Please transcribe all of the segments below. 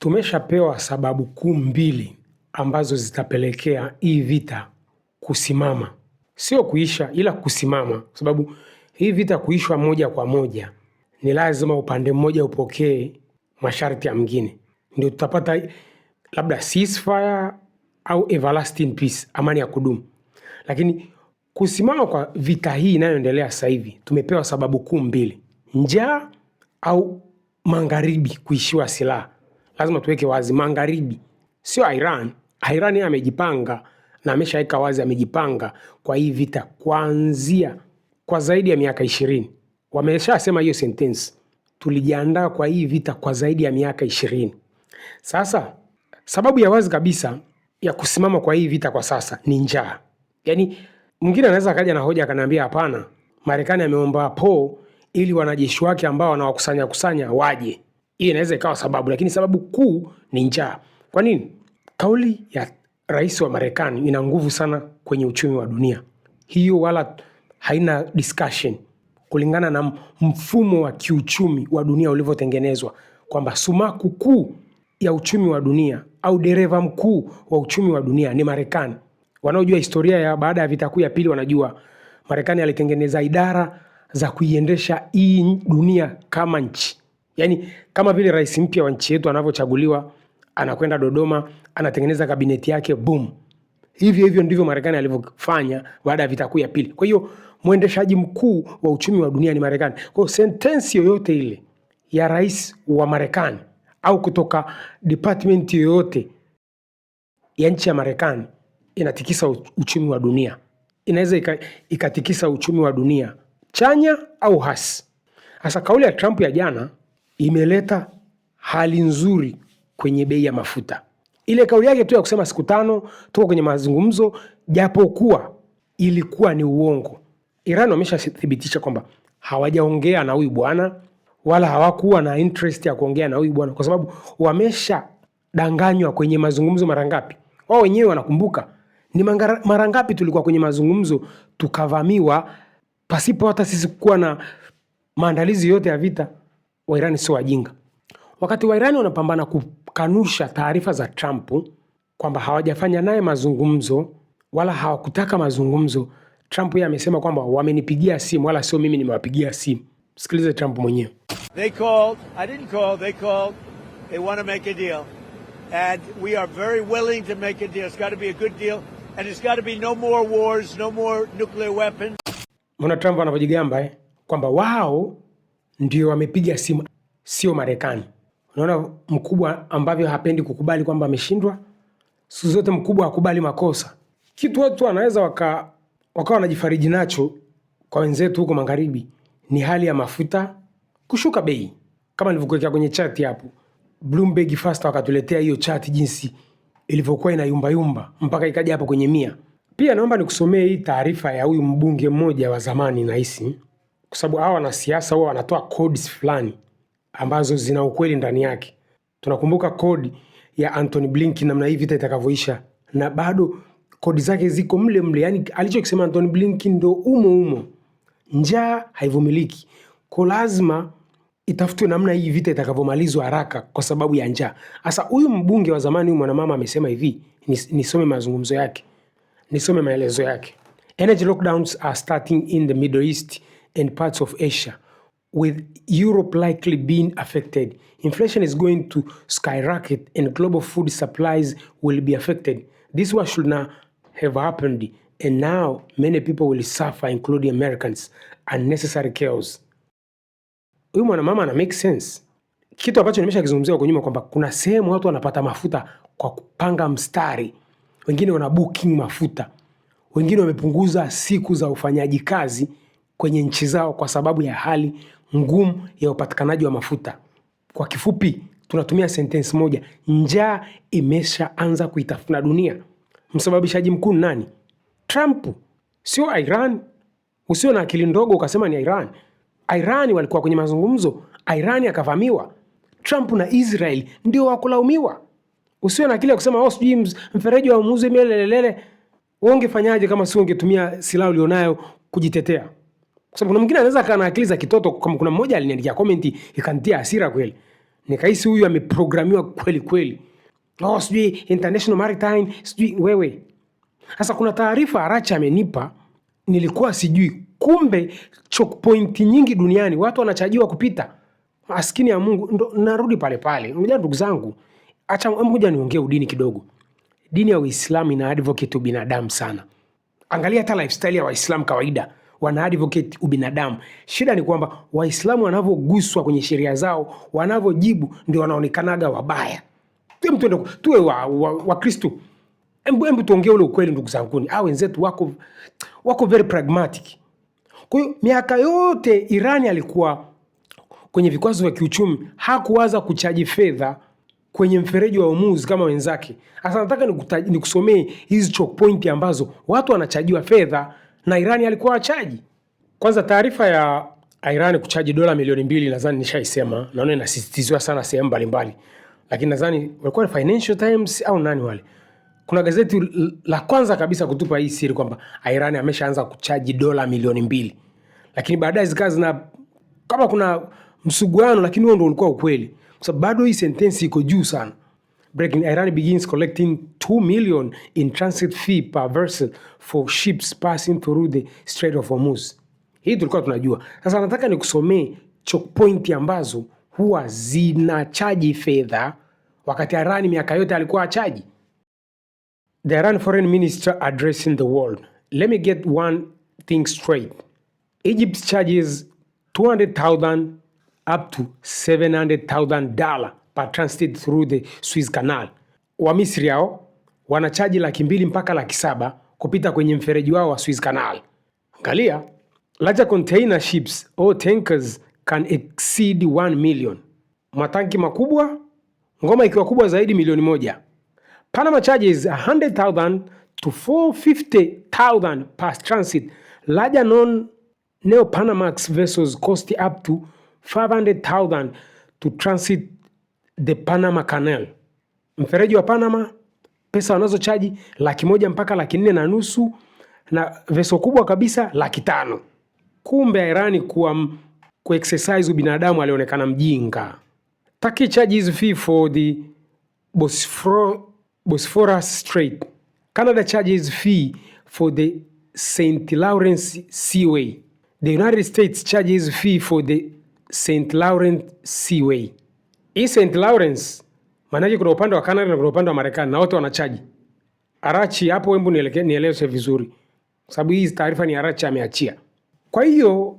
Tumeshapewa sababu kuu mbili ambazo zitapelekea hii vita kusimama. Sio kuisha ila kusimama, kwa sababu hii vita kuishwa moja kwa moja ni lazima upande mmoja upokee masharti ya mwingine. Ndio tutapata labda ceasefire au everlasting peace, amani ya kudumu. Lakini kusimama kwa vita hii inayoendelea sasa hivi, tumepewa sababu kuu mbili: njaa au magharibi kuishiwa silaha. Lazima tuweke wazi, magharibi sio Iran. Iran yeye amejipanga na ameshaweka wazi, amejipanga kwa hii vita kuanzia kwa zaidi ya miaka 20. Wameshasema hiyo sentence, tulijiandaa kwa hii vita kwa zaidi ya miaka 20. Sasa sababu ya wazi kabisa ya kusimama kwa hii vita kwa sasa ni njaa. Yaani mwingine anaweza akaja na hoja akaniambia hapana, Marekani ameomba po ili wanajeshi wake ambao wanawakusanya waje. Hii inaweza ikawa sababu, lakini sababu kuu ni njaa. Kwa nini? Kauli ya rais wa Marekani ina nguvu sana kwenye uchumi wa dunia. Hiyo wala haina discussion, kulingana na mfumo wa kiuchumi wa dunia ulivyotengenezwa, kwamba sumaku kuu ya uchumi wa dunia au dereva mkuu wa uchumi wa dunia ni Marekani. Wanaojua historia ya baada ya vita kuu ya pili wanajua Marekani alitengeneza idara za kuiendesha hii dunia kama nchi. Yaani kama vile rais mpya wa nchi yetu anavyochaguliwa, anakwenda Dodoma, anatengeneza kabineti yake, boom. Hivyo ndivyo Marekani alivyofanya baada ya vita kuu ya pili. Kwa hiyo mwendeshaji mkuu wa uchumi wa dunia ni Marekani. Kwa hiyo sentensi yoyote ile ya rais wa Marekani au kutoka department yoyote ya nchi ya Marekani inatikisa uchumi wa dunia. Inaweza ikatikisa uchumi wa dunia chanya au hasi. Sasa kauli ya Trump ya jana imeleta hali nzuri kwenye bei ya mafuta. Ile kauli yake tu ya kusema siku 5 tuko kwenye mazungumzo, japokuwa ilikuwa ni uongo. Iran wameshathibitisha kwamba hawajaongea na huyu bwana, wala hawakuwa na interest ya kuongea na huyu bwana, kwa sababu wameshadanganywa kwenye mazungumzo mara ngapi. Wao wenyewe wanakumbuka ni mara ngapi tulikuwa kwenye mazungumzo tukavamiwa pasipo hata sisi kuwa na maandalizi yote ya vita. Wa Iran sio wajinga. Wakati wa Iran wanapambana kukanusha taarifa za Trump kwamba hawajafanya naye mazungumzo wala hawakutaka mazungumzo, Trump yeye amesema kwamba wamenipigia simu wala sio mimi nimewapigia simu. Sikilize Trump mwenyewe. They called, I didn't call, they called. They want to make a deal. And we are very willing to make a deal. It's got to be a good deal. And it's got to be no more wars, no more nuclear weapons. Mwana Trump anapojigamba kwamba wao ndio wamepiga simu, sio Marekani. Unaona mkubwa ambavyo hapendi kukubali kwamba ameshindwa. Siku zote mkubwa hakubali makosa. Kitu watu wanaweza wakawa wanajifariji nacho kwa wenzetu huko magharibi ni hali ya mafuta kushuka bei. Kama nilivyokuwekea kwenye chat hapo, Bloomberg Fast wakatuletea hiyo chat jinsi ilivyokuwa inayumba mpaka ikaja hapo kwenye 100. Pia naomba nikusomee hii taarifa ya huyu mbunge mmoja wa zamani nahisi, kwa sababu hawa wanasiasa wao wanatoa codes fulani ambazo zina ukweli ndani yake. Tunakumbuka kodi ya Anthony Blinken namna hii vita itakavyoisha, na bado kodi zake ziko mle. Yani alichokisema Anthony Blinken ndo umo. Njaa haivumiliki. Kwa lazima itafutwe namna hii vita itakavyomalizwa haraka kwa sababu ya njaa. Sasa huyu mbunge wa zamani, huyu mwanamama amesema hivi, nisome mazungumzo yake. Nisome maelezo yake. Energy lockdowns are starting in the Middle East and parts of Asia, with Europe likely being affected. Inflation is going to skyrocket and global food supplies will be affected. This was should not have happened, and now many people will suffer, including Americans. Unnecessary chaos. Huyu mwanamama ana make sense. Kitu ambacho nimeshakizungumzia huko nyuma kwamba kuna sehemu watu wanapata mafuta kwa kupanga mstari. Wengine wana booking mafuta. Wengine wamepunguza siku za ufanyaji kazi kwenye nchi zao kwa sababu ya hali ngumu ya upatikanaji wa mafuta. Kwa kifupi, tunatumia sentence moja: njaa imeshaanza kuitafuna dunia. Msababishaji mkuu nani? Trump, sio Iran. Usio na akili ndogo ukasema ni Iran. Iran walikuwa kwenye mazungumzo, Iran akavamiwa. Trump na Israel ndio wakulaumiwa. Usio na akili kusema sijui mfereji wa Hormuz melelele. Ungefanyaje kama si ungetumia silaha ulionayo kujitetea? Kwa sababu kuna mwingine anaweza kana akili za kitoto, kama kuna mmoja aliniandikia comment ikanitia hasira kweli. Nikahisi huyu ameprogramiwa kweli kweli. Sijui International Maritime, sijui wewe. Sasa kuna taarifa Arachi amenipa, nilikuwa sijui. Kumbe choke point nyingi duniani watu wanachajiwa kupita. Maskini ya Mungu, ndo narudi pale pale. Unajua ndugu zangu, acha ngoja niongee udini kidogo. Dini ya Uislamu ina advocate ubinadamu sana. Angalia hata lifestyle ya Waislamu kawaida, wana advocate ubinadamu. Shida ni kwamba Waislamu wanavyoguswa kwenye sheria zao, wanavyojibu ndio wanaonekanaga wabaya. Tuwe wa Kristo. Embu tuongee ule ukweli ndugu zangu. Wenzetu wako very pragmatic. Kwa hiyo miaka yote Irani alikuwa kwenye vikwazo vya kiuchumi, hakuwaza kuchaji fedha kwenye mfereji wa Hormuz kama wenzake. Sasa nataka nikusomee hizi choke point ambazo watu wanachajiwa fedha na Irani alikuwa achaji. Kwanza taarifa ya Irani kuchaji dola milioni 2 nadhani nishaisema, naona inasisitizwa sana sehemu mbalimbali. Lakini nadhani walikuwa Financial Times au nani wale. Kuna gazeti la kwanza kabisa kutupa hii siri kwamba Irani ameshaanza kuchaji dola milioni 2. Lakini baadaye zikaza kama kuna msuguano, lakini huo ndio ulikuwa ukweli. Kwa sababu bado hii sentence iko juu sana. Breaking, Iran begins collecting 2 million in transit fee per vessel for ships passing through the Strait of Hormuz. Hii tulikuwa tunajua. Sasa nataka nikusomee choke point ambazo huwa zinachaji fedha wakati Iran miaka yote alikuwa achaji. The Iran foreign minister addressing the world. Let me get one thing straight. Egypt charges $200,000 up to $700,000 per transit through the Suez Canal. Wamisri hao wanachaji $200,000 mpaka $700,000 kupita kwenye mfereji wao wa Suez Canal. Angalia, larger container ships or tankers can exceed 1 million. Matanki makubwa, ngoma ikiwa kubwa zaidi milioni 1. Panama charges $100,000 to $450,000 per transit. Larger non-Neo-Panamax vessels cost up to $500,000 to transit the Panama Canal. Mfereji wa Panama, pesa wanazochaji $100,000 mpaka $450,000, na veso kubwa kabisa $500,000. Kumbe Irani ku exercise ubinadamu alionekana mjinga. Turkey charges fee for the Bosphorus Strait. Canada charges fee for the St. Lawrence Seaway. The United States charges fee for the St. Lawrence Seaway. Hii St. Lawrence maanake kuna upande wa Canada na kuna upande wa Marekani na wote wanachaji. Arachi hapo, hebu nieleze vizuri, sababu hii taarifa ni Arachi ameachia. Kwa hiyo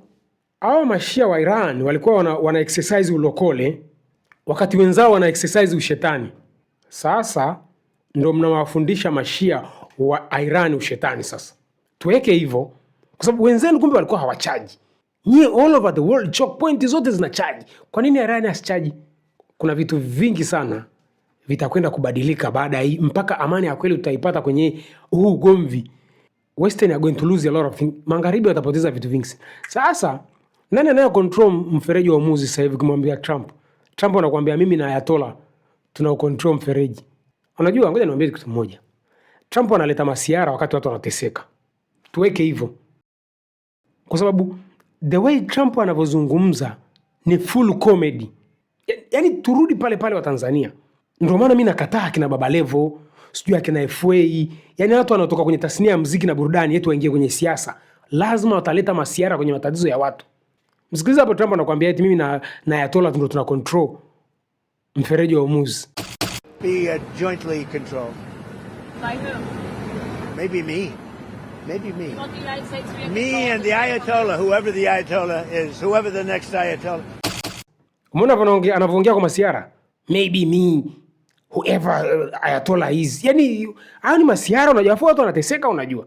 hao mashia wa Iran walikuwa wana exercise ulokole wakati wenzao wana exercise ushetani. Sasa ndio mnawafundisha mashia wa Iran ushetani. Sasa tuweke hivyo, kwa sababu wenzenu kumbe walikuwa hawachaji. Nyie all over the world choke point zote zinachaji. Kwa nini Iran asichaji? Kuna vitu vingi sana vitakwenda kubadilika baada hii, mpaka amani ya kweli utaipata kwenye huu gomvi. Western are going to lose a lot of things. Magharibi watapoteza vitu vingi. Sasa nani anayo control mfereji wa Hormuz sasa hivi? Kumwambia Trump anakuambia mimi na Ayatollah tuna control mfereji. Unajua, ngoja niwaambie kitu moja. Trump analeta masiara wakati watu wanateseka. Tuweke hivyo. Kwa sababu the way Trump anavyozungumza ni full comedy. Yaani turudi pale pale wa Tanzania. Ndio maana mimi nakataa kina Baba Levo, sijui akina FA. Yaani watu wanatoka kwenye tasnia ya muziki na burudani yetu waingie kwenye siasa. Lazima wataleta masiara kwenye matatizo ya watu. Msikiliza hapo, Trump anakuambia eti mimi na Ayatollah ndio tuna control mfereji wa Hormuz. Be jointly controlled. By who? Maybe me. Maybe me. You want the United States to be in Me control? and the Ayatollah, whoever the Ayatollah is, whoever the next Ayatollah. Umeona anavyoongea kwa masiara? Maybe me, whoever Ayatollah is. Yaani hayo ni masiara, unajua watu wanateseka. Unajua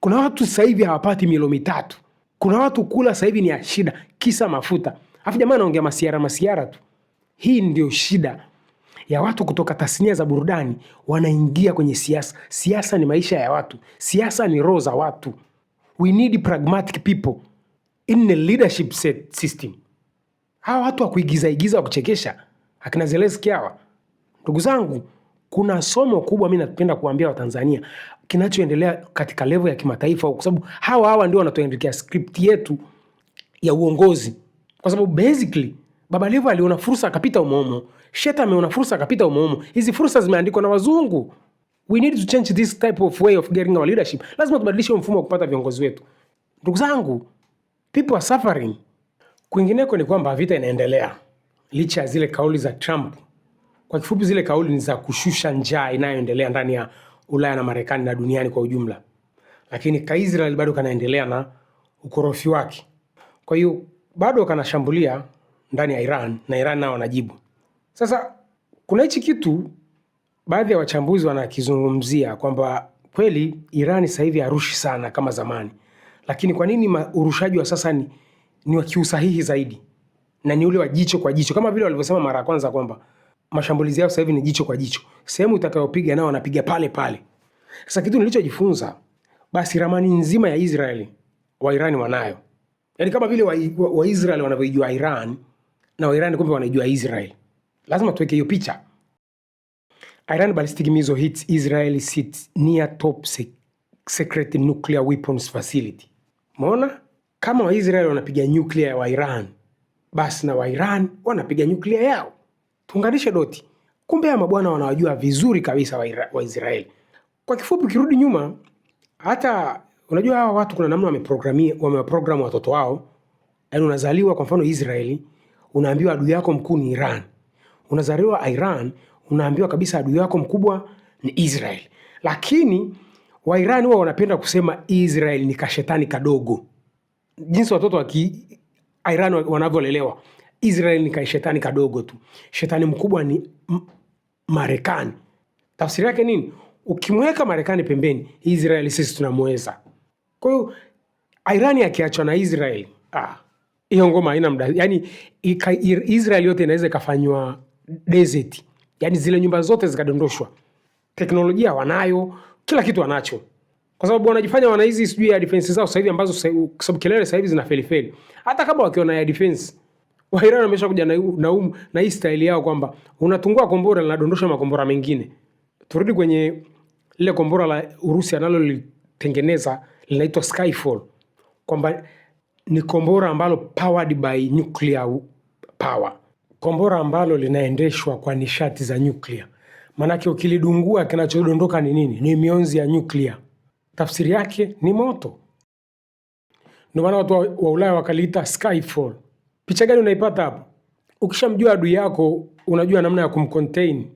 kuna watu sasa hivi hawapati milo mitatu. Kuna watu kula sasa hivi ni ya shida kisa mafuta. Afu jamaa anaongea masiara tu. Hii ndio shida ya watu kutoka tasnia za burudani wanaingia kwenye siasa. Siasa ni maisha ya watu. Siasa ni roho za watu. We need pragmatic people in a leadership system. Hawa watu wa kuigiza wa kuchekesha, akina Zelensky hawa. Ndugu zangu, kuna somo kubwa mimi napenda kuambia Watanzania kinachoendelea katika level ya kimataifa, kwa sababu hawa ndio wanatuandikia script yetu ya uongozi. Kwa sababu basically Baba Levo aliona fursa akapita umomo. Sheta ameona fursa akapita umomo. Hizi fursa zimeandikwa na wazungu. We need to change this type of way of getting our leadership. Lazima tubadilishe mfumo wa kupata viongozi wetu. Ndugu zangu, people are suffering. Kwingineko ni kwamba vita inaendelea licha ya zile kauli za Trump. Kwa kifupi, zile kauli ni za kushusha njaa inayoendelea ndani ya Ulaya na Marekani na duniani kwa ujumla. Lakini Israel bado kanaendelea na ukorofi wake. Kwa hiyo bado kanashambulia ndani ya Iran na Iran nao wanajibu. Sasa kuna hichi kitu baadhi ya wachambuzi wanakizungumzia kwamba kweli Iran sasa hivi harushi sana kama zamani. Lakini kwa nini urushaji wa sasa ni wa kiusahihi zaidi? Na ni ule wa jicho kwa jicho, kama vile walivyosema mara ya kwanza kwamba mashambulizi yao sasa hivi ni jicho kwa jicho. Sehemu itakayopiga nao wanapiga pale pale. Sasa kitu nilichojifunza, basi ramani nzima ya Israeli wa Iran wanayo. Yaani kama vile wa Israeli wanavyojua Iran na wa Iran kumbe wanajua Israel. Lazima tuweke hiyo picha. Iran ballistic missile hits Israeli sits near top secret nuclear weapons facility. Umeona? Kama wa Israeli wanapiga nuclear wa Iran, basi na wa Iran wanapiga nuclear yao. Tuunganishe doti. Kumbe haya mabwana wanawajua vizuri kabisa wa Israeli. Kwa kifupi, ukirudi nyuma, hata unajua hawa watu kuna namna wameprogram watoto wao. Yaani unazaliwa kwa mfano Israeli, unaambiwa adui yako mkuu ni Iran. Unazaliwa Iran, unaambiwa kabisa adui yako mkubwa ni Israel. Lakini wa Iran huwa wanapenda kusema Israel ni kashetani kadogo. Jinsi watoto wa Iran wanavyolelewa, Israel ni kashetani kadogo tu. Shetani mkubwa ni Marekani. Tafsiri yake nini? Ukimweka Marekani pembeni, Israel sisi tunamweza. Kwa hiyo Iran akiachwa na Israel, hiyo ngoma haina muda. Yaani Israel yote inaweza ikafanywa desert. Yaani zile nyumba zote zikadondoshwa. Teknolojia wanayo, kila kitu wanacho. Kwa sababu wanajifanya wana hizi sijui ya defense zao sasa hivi ambazo sababu kelele sasa hivi zinafelifeli. Hata kama wakiona ya defense, wa Iran wameshakuja na hii style yao kwamba unatungua kombora linadondosha makombora mengine. Turudi kwenye lile kombora la Urusi analolitengeneza linaitwa Skyfall, kwamba ni kombora ambalo powered by nuclear power. Kombora ambalo linaendeshwa kwa nishati za nuclear. Manake ukilidungua kinachodondoka ni nini? Ni mionzi ya nuclear. Tafsiri yake ni moto. Ndio maana watu wa Ulaya wakaliita Skyfall. Picha gani unaipata hapo? Ukishamjua adui yako, unajua namna ya kumcontain.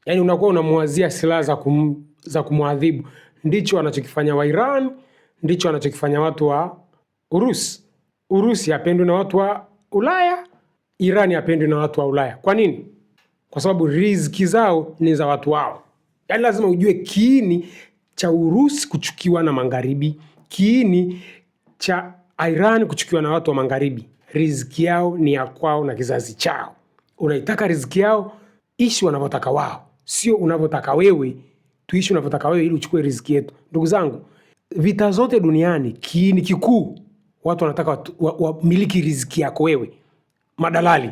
Yaani unakuwa unamwazia silaha za kumwadhibu. Ndicho wanachokifanya wa Iran, ndicho wanachokifanya watu wa Urusi. Urusi hapendwi na watu wa Ulaya, Iran hapendwi na watu wa Ulaya. Kwa nini? Kwa sababu riziki zao ni za watu wao. Yaani lazima ujue kiini cha Urusi kuchukiwa na Magharibi, kiini cha Iran kuchukiwa na watu wa Magharibi. Riziki yao ni ya kwao na kizazi chao. Unaitaka riziki yao, ishi wanavyotaka wao, sio unavyotaka wewe. Tuishi unavyotaka wewe ili uchukue riziki yetu. Ndugu zangu, vita zote duniani kiini kikuu watu wanataka wamiliki riziki yako wewe. Madalali.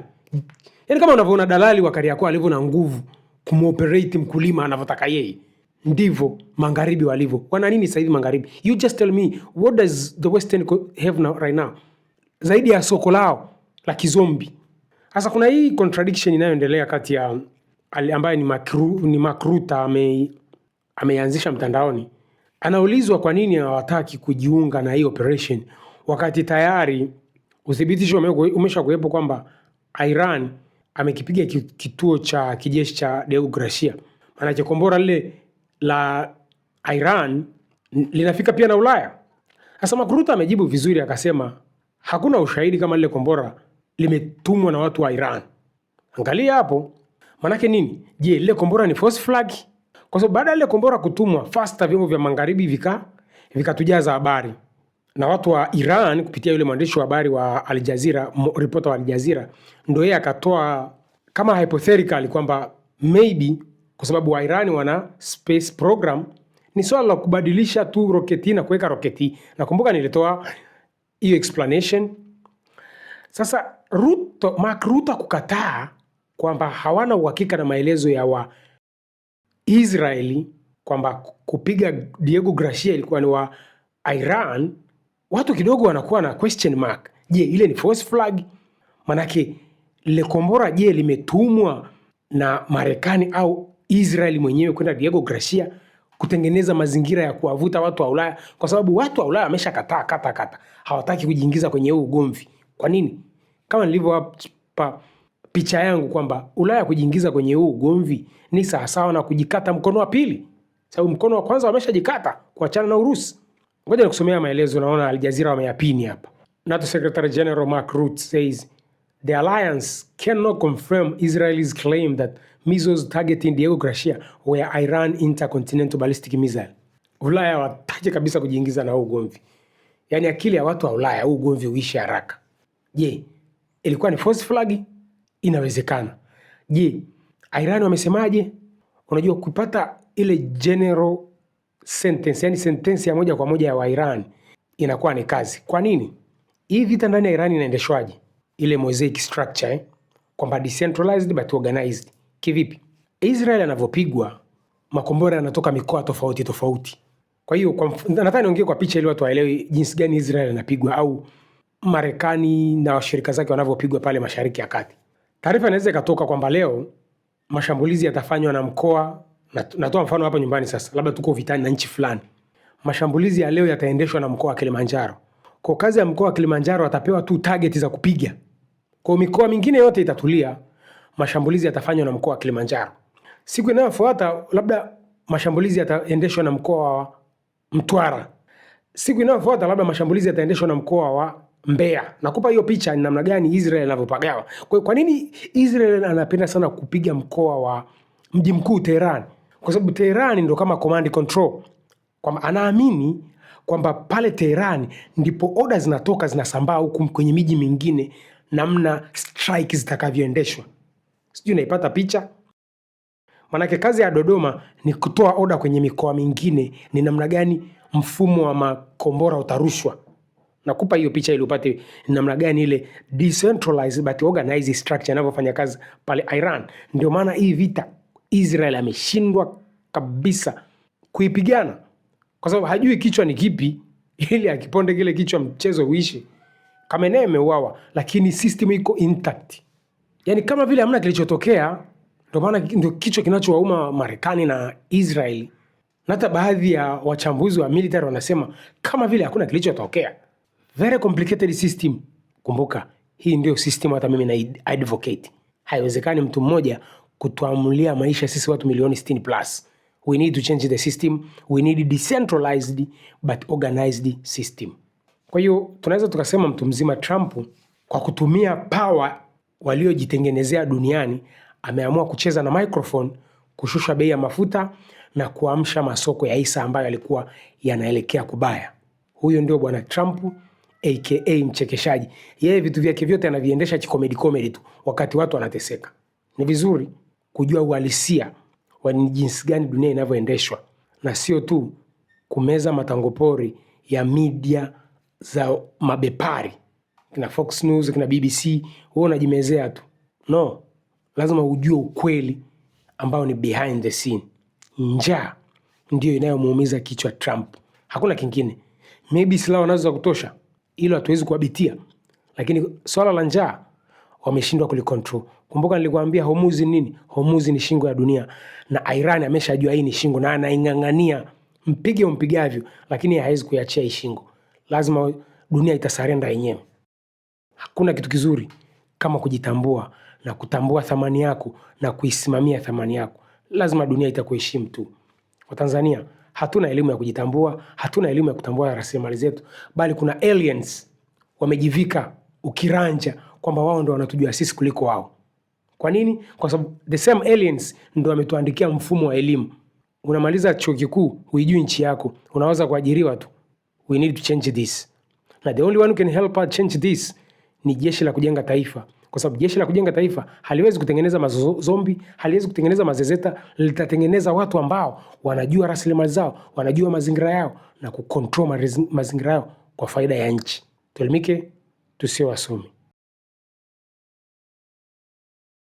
Yaani kama unavyoona dalali wa Kariakoo alivyo na nguvu kumoperate mkulima anavyotaka yeye, ndivyo Magharibi walivyo. Wana nini sasa hivi Magharibi? You just tell me, what does the Western have now, right now? Zaidi ya soko lao la kizombi. Sasa kuna hii contradiction inayoendelea kati ya ambaye ni Makruta ameanzisha mtandaoni. Anaulizwa kwa nini hawataki kujiunga na hii operation wakati tayari uthibitisho umesha kuwepo kwamba Iran amekipiga kituo cha kijeshi cha Deogracia. Maana kombora lile la Iran linafika pia na Ulaya. Sasa Makruta amejibu vizuri akasema hakuna ushahidi kama lile kombora limetumwa na watu wa Iran. Angalia hapo. Manake nini? Je, lile kombora ni false flag? Kwa sababu baada ya lile kombora kutumwa, faster vyombo vya Magharibi vikatujaza habari. Na watu wa Iran kupitia yule mwandishi wa habari wa Al Jazeera, reporter wa Al Jazeera, ndio yeye akatoa kama hypothetical kwamba maybe kwa sababu wa Iran wana space program, ni swala la kubadilisha tu roketi na kuweka roketi. Nakumbuka nilitoa hiyo explanation. Sasa Mark Rutte kukataa kwamba hawana uhakika na maelezo ya wa Israeli kwamba kupiga Diego Garcia ilikuwa ni wa Iran, watu kidogo wanakuwa na question mark. Je, ile ni false flag? Manake lile kombora je, limetumwa na Marekani au Israeli mwenyewe kwenda Diego Garcia kutengeneza mazingira ya kuwavuta watu wa Ulaya? Kwa sababu watu wa Ulaya wameshakataa kata, hawataki kujiingiza kwenye huu ugomvi. Kwa nini? Kama nilivyowapa picha yangu kwamba Ulaya kujiingiza kwenye huu ugomvi ni sawasawa na kujikata mkono wa pili, sababu mkono wa kwanza wameshajikata kuachana na Urusi. Ngoja nikusomea maelezo, naona Al Jazeera wameyapini hapa. NATO Secretary General Mark Rutte says the alliance cannot confirm Israel's claim that missiles targeting Diego Garcia were Iran intercontinental ballistic missile. Ulaya wataki kabisa kujiingiza na huu ugomvi. Yaani akili ya watu wa Ulaya huu ugomvi uishi haraka. Je, ilikuwa ni false flag? Inawezekana. Je, Iran wamesemaje? Unajua kupata ile general sentence, yani sentensi ya moja kwa moja ya wa Iran inakuwa ni kazi. Kwa nini? Hii vita ndani ya Iran inaendeshwaje? Ile mosaic structure kwamba decentralized but organized. Kivipi? Israel anavyopigwa makombora yanatoka mikoa tofauti tofauti. Kwa hiyo nataka niongee kwa picha ili watu waelewe jinsi gani Israel inapigwa au Marekani na washirika zake wanavyopigwa pale Mashariki ya Kati. Taarifa inaweza ikatoka kwamba leo mashambulizi yatafanywa na mkoa, natoa mfano hapa nyumbani sasa, labda tuko vitani na nchi fulani. Mashambulizi ya leo yataendeshwa na mkoa wa Kilimanjaro. Kwa kazi ya mkoa wa Kilimanjaro atapewa tu target za kupiga. Kwa mikoa mingine yote itatulia, mashambulizi yatafanywa na mkoa wa Kilimanjaro. Siku inayofuata labda mashambulizi yataendeshwa na mkoa wa Mtwara. Siku inayofuata labda mashambulizi yataendeshwa na mkoa wa Mbeya. Nakupa hiyo picha ni namna gani Israel inavyopagawa. Kwa nini Israel anapenda sana kupiga mkoa wa mji mkuu Tehran? Kwa sababu Tehran ndio kama command control. Kwamba anaamini kwamba pale Tehran ndipo order zinatoka zinasambaa huku kwenye miji mingine namna strike zitakavyoendeshwa. Sijui unaipata picha? Manake kazi ya Dodoma ni kutoa order kwenye mikoa mingine ni namna gani mfumo wa makombora utarushwa. Nakupa hiyo picha ili upate namna gani ile decentralized but organized structure inavyofanya kazi pale Iran. Ndio maana hii vita Israel ameshindwa kabisa kuipigana. Kwa sababu hajui kichwa ni kipi ili akiponde kile kichwa mchezo uishi. Khamenei ameuawa lakini system iko intact. Yaani kama vile hamna kilichotokea, ndio maana ndio kichwa kinachowauma Marekani na Israel. Na hata baadhi ya wachambuzi wa military wanasema kama vile hakuna kilichotokea. Very complicated system. Kumbuka, hii ndio system hata mimi na advocate. Haiwezekani mtu mmoja kutuamulia maisha sisi watu milioni 60 plus. We need to change the system. We need a decentralized but organized system. Kwa hiyo tunaweza tukasema mtu mzima Trump kwa kutumia power waliojitengenezea duniani ameamua kucheza na microphone, kushusha bei ya mafuta na kuamsha masoko ya hisa ambayo yalikuwa yanaelekea kubaya. Huyo ndio bwana Trump aka mchekeshaji. Yeye vitu vyake vyote anaviendesha comedy tu wakati watu wanateseka. Ni vizuri kujua uhalisia wa jinsi gani dunia inavyoendeshwa na sio tu kumeza matangopori ya media za mabepari. Kina Fox News, kina BBC, wewe unajimezea tu. No, lazima ujue ukweli ambao ni behind the scene. Njaa ndio inayomuumiza kichwa Trump. Hakuna kingine. Maybe silaha wanazo za kutosha, ilo hatuwezi kuwabitia. Lakini swala la njaa wameshindwa kulicontrol. Kumbuka nilikwambia Hormuz nini? Hormuz ni shingo ya dunia. Na Iran ameshajua hii ni shingo na anaingangania mpige umpigavyo, lakini haiwezi kuiachia hii shingo. Lazima dunia itasarenda yenyewe. Hakuna kitu kizuri kama kujitambua na kutambua thamani yako na kuisimamia thamani yako. Lazima dunia itakuheshimu tu. Watanzania hatuna elimu ya kujitambua, hatuna elimu ya kutambua rasilimali zetu, bali kuna aliens wamejivika ukiranja kwamba wao ndio wanatujua sisi kuliko wao. Kwa nini? Kwa sababu the same aliens ndio wametuandikia mfumo wa elimu. Unamaliza chuo kikuu, huijui nchi yako, unaweza kuajiriwa tu. We need to change this. Na the only one who can help us change this ni jeshi la kujenga taifa. Kwa sababu jeshi la kujenga taifa haliwezi kutengeneza mazombi, haliwezi kutengeneza mazezeta, litatengeneza watu ambao wanajua rasilimali zao, wanajua mazingira yao na kucontrol mazingira yao kwa faida ya nchi. Tuelimike, tusiwe wasomi.